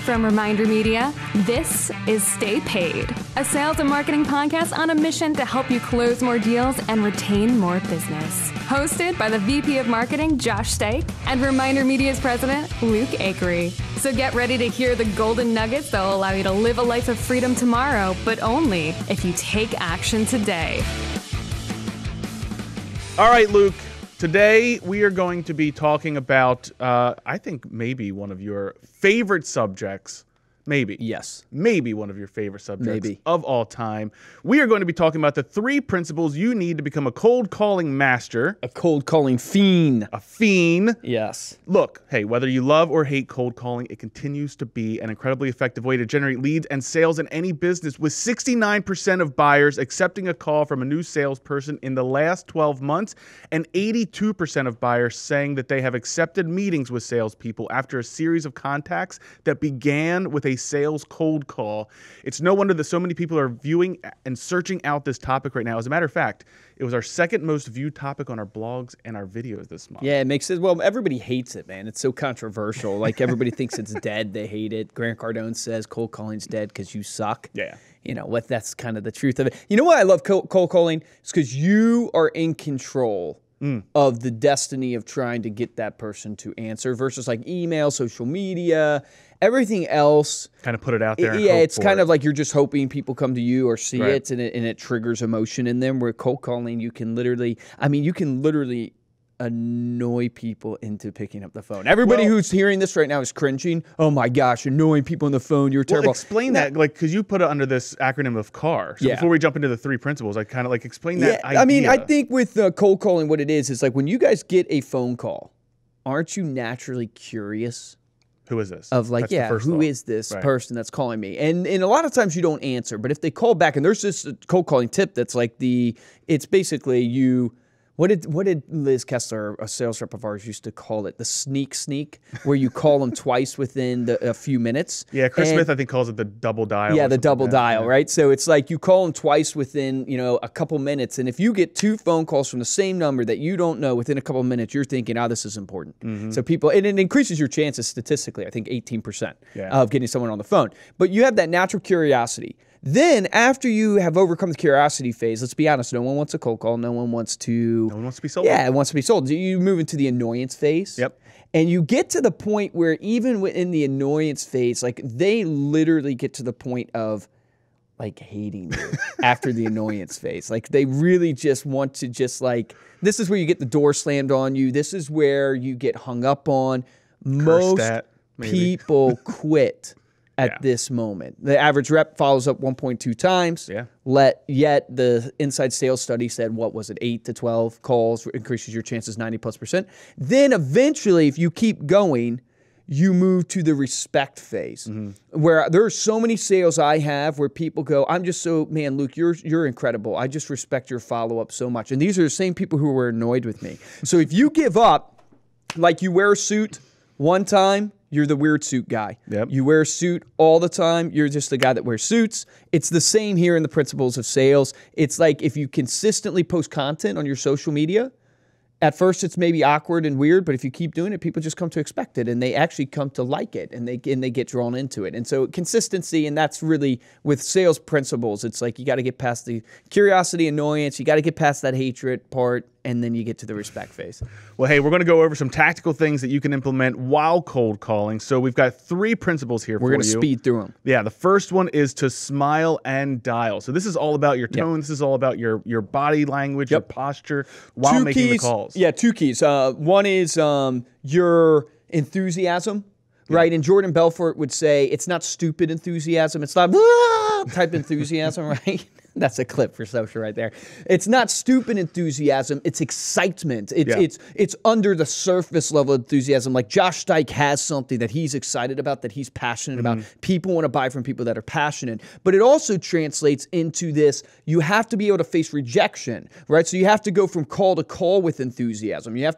From Reminder Media, this is Stay Paid, a sales and marketing podcast on a mission to help you close more deals and retain more business. Hosted by the VP of Marketing, Josh Stake, and Reminder Media's president, Luke Acree. So get ready to hear the golden nuggets that will allow you to live a life of freedom tomorrow, but only if you take action today. All right, Luke. Today, we are going to be talking about, I think, maybe one of your favorite subjects. Maybe. Yes. Maybe one of your favorite subjects Maybe. of all time. We are going to be talking about the 3 principles you need to become a cold calling master. A cold calling fiend. A fiend. Yes. Look, hey, whether you love or hate cold calling, it continues to be an incredibly effective way to generate leads and sales in any business, with 69% of buyers accepting a call from a new salesperson in the last 12 months and 82% of buyers saying that they have accepted meetings with salespeople after a series of contacts that began with a sales cold call. It's no wonder that so many people are viewing and searching out this topic right now. As a matter of fact, it was our second most viewed topic on our blogs and our videos this month. Yeah, it makes it. Well, everybody hates it, man. It's so controversial. Like, everybody thinks it's dead. They hate it. Grant Cardone says cold calling's dead because you suck. Yeah. You know what? That's kind of the truth of it. You know why I love cold calling? It's because you are in control of the destiny of trying to get that person to answer versus like email, social media, everything else. Kind of put it out there. Yeah, it's kind of like you're just hoping people come to you or see it, and it triggers emotion in them. Where cold calling, you can literally annoy people into picking up the phone. Everybody who's hearing this right now is cringing. Oh my gosh, annoying people on the phone. You're terrible. Well, explain that, like, because you put it under this acronym of CAR. So before we jump into the 3 principles, I kind of like explain that idea. I mean, I think with cold calling, what it is like when you guys get a phone call, aren't you naturally curious? Who is this? Of like, who is this person that's calling me? And a lot of times you don't answer, but if they call back, and there's this cold calling tip that's like it's basically you. What did Liz Kessler, a sales rep of ours, used to call it? The sneak, where you call them twice within a few minutes. Yeah, Chris Smith, I think, calls it the double dial. Yeah, the double dial, right? So it's like you call them twice within, a couple minutes. And if you get 2 phone calls from the same number that you don't know within a couple of minutes, you're thinking, this is important. So people, and it increases your chances statistically, I think 18% of getting someone on the phone. But you have that natural curiosity. Then, after you have overcome the curiosity phase, let's be honest, no one wants a cold call. No one wants to be sold. Yeah, it wants to be sold. You move into the annoyance phase. Yep. And you get to the point where even within the annoyance phase, like they literally get to the point of like hating you after the annoyance phase. Like they really just want to this is where you get the door slammed on you. This is where you get hung up on. Most people quit at this moment. The average rep follows up 1.2 times. Yeah. Yet the inside sales study said, 8 to 12 calls increases your chances 90+%. Then eventually, if you keep going, you move to the respect phase, where there are so many sales I have where people go, man, Luke, you're incredible. I just respect your follow-up so much. And these are the same people who were annoyed with me. So if you give up, like you wear a suit one time, you're the weird suit guy. Yep. You wear a suit all the time. You're just the guy that wears suits. It's the same here in the principles of sales. It's like if you consistently post content on your social media, at first it's maybe awkward and weird, but if you keep doing it, people just come to expect it, and they actually come to like it, and they get drawn into it. And so consistency, and that's really with sales principles. It's like you got to get past the curiosity, annoyance. You got to get past that hatred part, and then you get to the respect phase. Well, hey, we're going to go over some tactical things that you can implement while cold calling. So we've got 3 principles here for you. We're going to speed through them. Yeah, the first one is to smile and dial. So this is all about your tone. This is all about your body language, your posture while making the calls. Yeah, 2 keys. One is your enthusiasm. Right, and Jordan Belfort would say it's not stupid enthusiasm. It's not type enthusiasm, right? That's a clip for social right there. It's not stupid enthusiasm. It's excitement. It's under the surface level enthusiasm. Like Josh Stike has something that he's excited about, that he's passionate about. People want to buy from people that are passionate. But it also translates into this. You have to be able to face rejection, right? So you have to go from call to call with enthusiasm. You have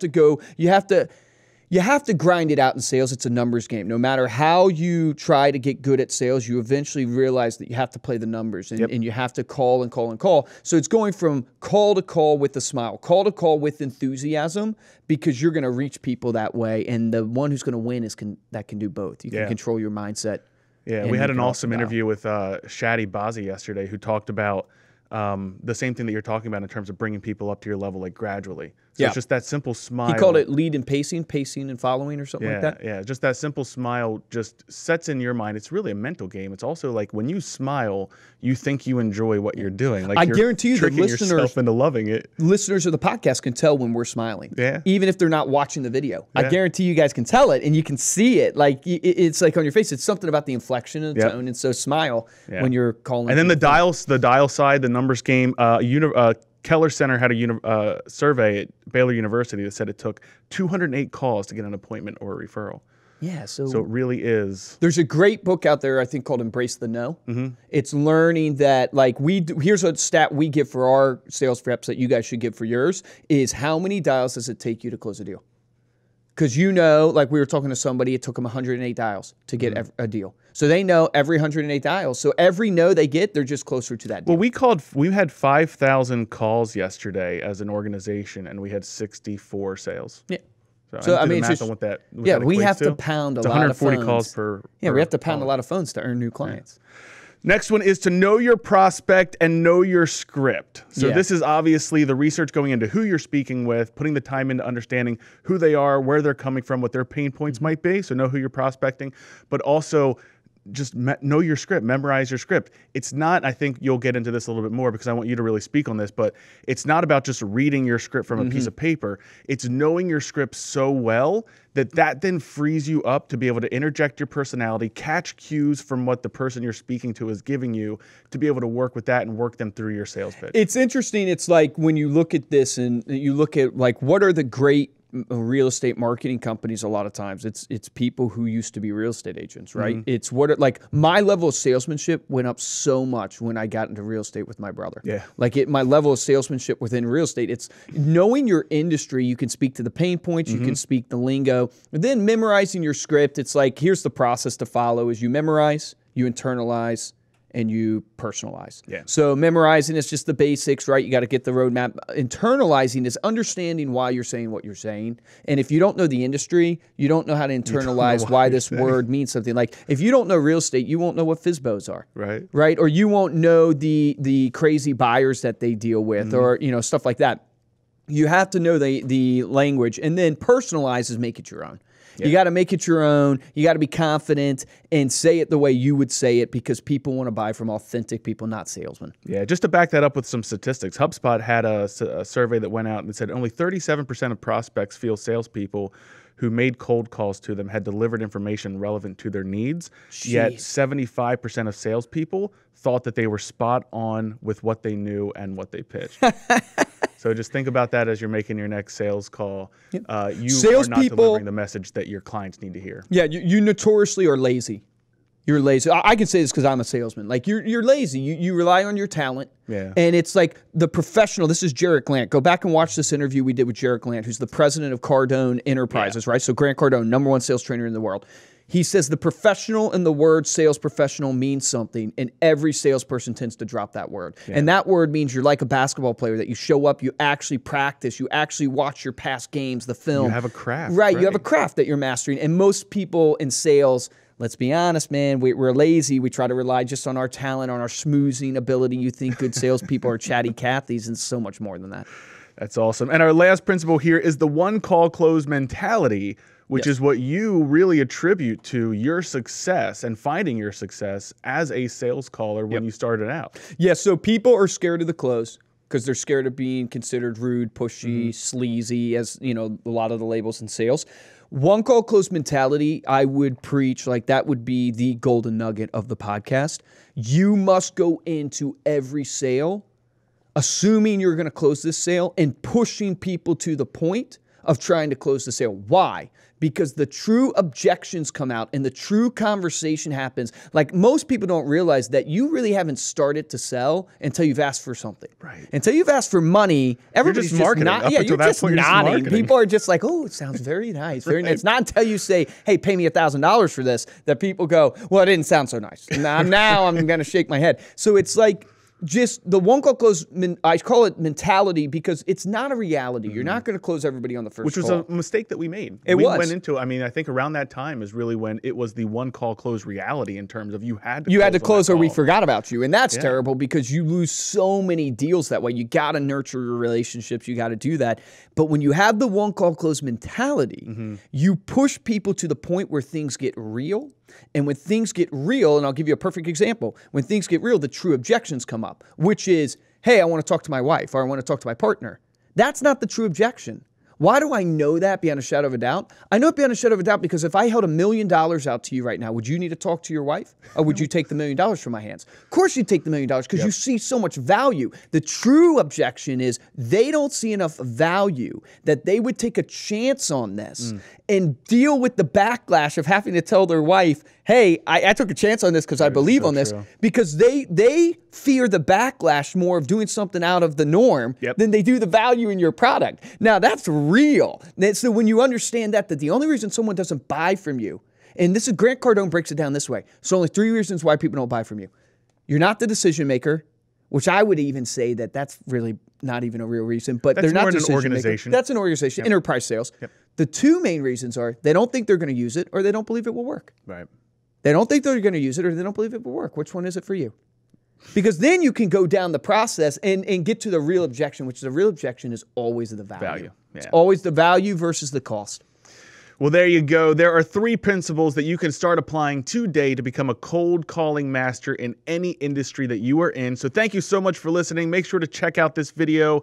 to grind it out in sales. It's a numbers game. No matter how you try to get good at sales, you eventually realize that you have to play the numbers, and you have to call and call and call. So it's going from call to call with a smile, call to call with enthusiasm, because you're going to reach people that way. And the one who's going to win that can do both. You can control your mindset Yeah, we had an awesome interview with Shadi Bazi yesterday, who talked about the same thing that you're talking about in terms of bringing people up to your level, like gradually. So it's just that simple smile. He called it lead and pacing and following or something like that. Yeah, just that simple smile just sets in your mind. It's really a mental game. It's also like when you smile, you think you enjoy what you're doing. Like I guarantee you, the listeners into loving it. Listeners of the podcast can tell when we're smiling. Yeah. Even if they're not watching the video. Yeah. I guarantee you guys can tell it, and you can see it. Like it's like on your face. It's something about the inflection and the tone. And so smile when you're calling. And then the dial side, the numbers game. Keller Center had a survey at Baylor University that said it took 208 calls to get an appointment or a referral. Yeah, so it really is. There's a great book out there, I think, called Embrace the No. It's learning that, like, here's a stat we give for our sales reps that you guys should give for yours, is how many dials does it take you to close a deal? Because like we were talking to somebody, it took them 108 dials to get a deal. So they know every 108 dials. So every no they get, they're just closer to that deal. Well, we had 5,000 calls yesterday as an organization, and we had 64 sales. Yeah. So I mean, it's just, we have to pound a lot of phones. 140 calls per. Yeah, we have to pound a lot of phones to earn new clients. Yeah. Next one is to know your prospect and know your script. So this is obviously the research going into who you're speaking with, putting the time into understanding who they are, where they're coming from, what their pain points might be. So know who you're prospecting, but also just know your script, memorize your script. It's not, I think you'll get into this a little bit more because I want you to really speak on this, but it's not about just reading your script from a piece of paper. It's knowing your script so well that then frees you up to be able to interject your personality, catch cues from what the person you're speaking to is giving you, to be able to work with that and work them through your sales pitch. It's interesting. It's like when you look at this and you look at like what are the great real estate marketing companies, a lot of times it's people who used to be real estate agents, right? It's like my level of salesmanship went up so much when I got into real estate with my brother. Yeah. Like my level of salesmanship within real estate, it's knowing your industry. You can speak to the pain points, you can speak the lingo, and then memorizing your script. It's like, here's the process to follow: is you memorize, you internalize, and you personalize. Yeah. So memorizing is just the basics, right? You got to get the roadmap. Internalizing is understanding why you're saying what you're saying. And if you don't know the industry, you don't know how to internalize why this word means something. Like if you don't know real estate, you won't know what FSBOs are. Right. Right? Or you won't know the crazy buyers that they deal with or stuff like that. You have to know the language, and then personalize is make it your own. Yeah. You got to make it your own. You got to be confident and say it the way you would say it, because people want to buy from authentic people, not salesmen. Yeah, just to back that up with some statistics, HubSpot had a survey that went out and said only 37% of prospects feel salespeople who made cold calls to them had delivered information relevant to their needs. Jeez. Yet 75% of salespeople thought that they were spot on with what they knew and what they pitched. So just think about that as you're making your next sales call. You are not delivering the message that your clients need to hear. Yeah, you notoriously are lazy. You're lazy. I can say this because I'm a salesman. Like you're lazy. You rely on your talent. Yeah. And it's like the professional. This is Jarrett Glant. Go back and watch this interview we did with Jarrett Glant, who's the president of Cardone Enterprises, right? So Grant Cardone, #1 sales trainer in the world. He says the professional and the word sales professional means something, and every salesperson tends to drop that word. Yeah. And that word means you're like a basketball player, that you show up, you actually practice, you actually watch your past games, the film. You have a craft. Right, you have a craft that you're mastering. And most people in sales, let's be honest, man, we're lazy. We try to rely just on our talent, on our schmoozing ability. You think good salespeople are chatty Cathys, and so much more than that. That's awesome. And our last principle here is the one call close mentality, which is what you really attribute to your success and finding your success as a sales caller when you started out. Yeah, so people are scared of the close because they're scared of being considered rude, pushy, sleazy, as a lot of the labels in sales. One call close mentality, I would preach, like that would be the golden nugget of the podcast. You must go into every sale assuming you're going to close this sale and pushing people to the point of trying to close the sale. Why? Because the true objections come out and the true conversation happens. Like most people don't realize that you really haven't started to sell until you've asked for something. Right. Until you've asked for money, everybody's just marketing. You're just nodding. People are just like, oh, it sounds very nice. Very nice. It's not until you say, hey, pay me $1,000 for this, that people go, well, it didn't sound so nice. Now I'm going to shake my head. So it's like, just the one call close, I call it mentality because it's not a reality. You're not going to close everybody on the first Which was call. a mistake that we made. We went into, I think around that time is really when it was the one call close reality in terms of you had to close or we forgot about you. And that's terrible because you lose so many deals that way. You got to nurture your relationships. You got to do that. But when you have the one call close mentality, you push people to the point where things get real. And when things get real, and I'll give you a perfect example, when things get real, the true objections come up, which is, hey, I want to talk to my wife or I want to talk to my partner. That's not the true objection. Why do I know that beyond a shadow of a doubt? I know it beyond a shadow of a doubt because if I held $1 million out to you right now, would you need to talk to your wife? Or would you take the $1 million from my hands? Of course you'd take the $1 million because you see so much value. The true objection is they don't see enough value that they would take a chance on this and deal with the backlash of having to tell their wife, hey, I took a chance on this because I believe on this, because they fear the backlash more of doing something out of the norm than they do the value in your product. Now, that's real. So when you understand that the only reason someone doesn't buy from you, and this is Grant Cardone breaks it down this way. So only 3 reasons why people don't buy from you. You're not the decision maker, which I would even say that that's really not even a real reason, but they're not an organization. That's an organization, enterprise sales. The 2 main reasons are they don't think they're going to use it or they don't believe it will work. Right. They don't think they're going to use it or they don't believe it will work. Which one is it for you? Because then you can go down the process and get to the real objection, which the real objection is always the value. It's always the value versus the cost. Well, there you go. There are 3 principles that you can start applying today to become a cold calling master in any industry that you are in. So thank you so much for listening. Make sure to check out this video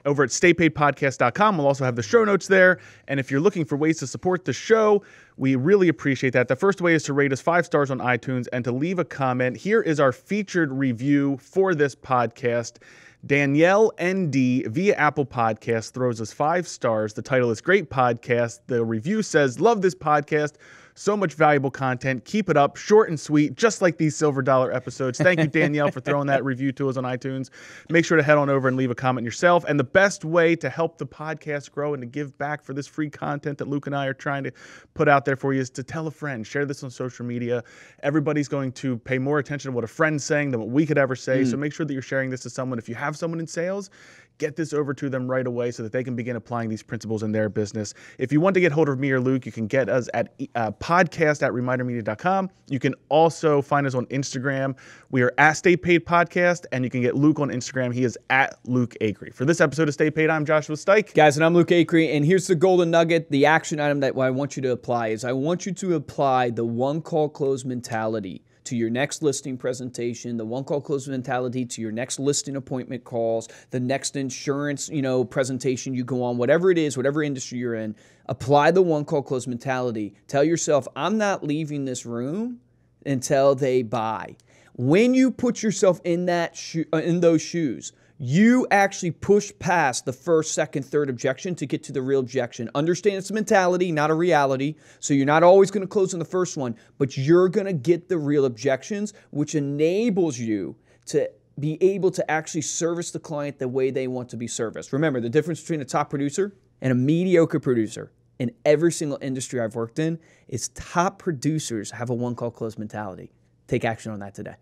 over at staypaidpodcast.com. We'll also have the show notes there. And if you're looking for ways to support the show, we really appreciate that. The first way is to rate us 5 stars on iTunes and to leave a comment. Here is our featured review for this podcast. Danielle ND via Apple Podcast throws us 5 stars. The title is Great Podcast. The review says, love this podcast. So much valuable content. Keep it up. Short and sweet, just like these Silver Dollar episodes. Thank you, Danielle, for throwing that review to us on iTunes. Make sure to head on over and leave a comment yourself. And the best way to help the podcast grow and to give back for this free content that Luke and I are trying to put out there for you is to tell a friend. Share this on social media. Everybody's going to pay more attention to what a friend's saying than what we could ever say. So make sure that you're sharing this to someone. If you have someone in sales, get this over to them right away so that they can begin applying these principles in their business. If you want to get hold of me or Luke, you can get us at podcast@remindermedia.com. You can also find us on Instagram. We are at Stay Paid Podcast, and you can get Luke on Instagram. He is at Luke Acree. For this episode of Stay Paid, I'm Joshua Stike. Guys, and I'm Luke Acree, and here's the golden nugget, the action item that I want you to apply is I want you to apply the one call close mentality to your next listing presentation, the one call close mentality to your next listing appointment calls, the next insurance, presentation you go on, whatever it is, whatever industry you're in, apply the one call close mentality. Tell yourself, I'm not leaving this room until they buy. When you put yourself in those shoes, you actually push past the first, second, third objection to get to the real objection. Understand it's a mentality, not a reality. So you're not always going to close on the first one, but you're going to get the real objections, which enables you to be able to actually service the client the way they want to be serviced. Remember, the difference between a top producer and a mediocre producer in every single industry I've worked in is top producers have a one-call close mentality. Take action on that today.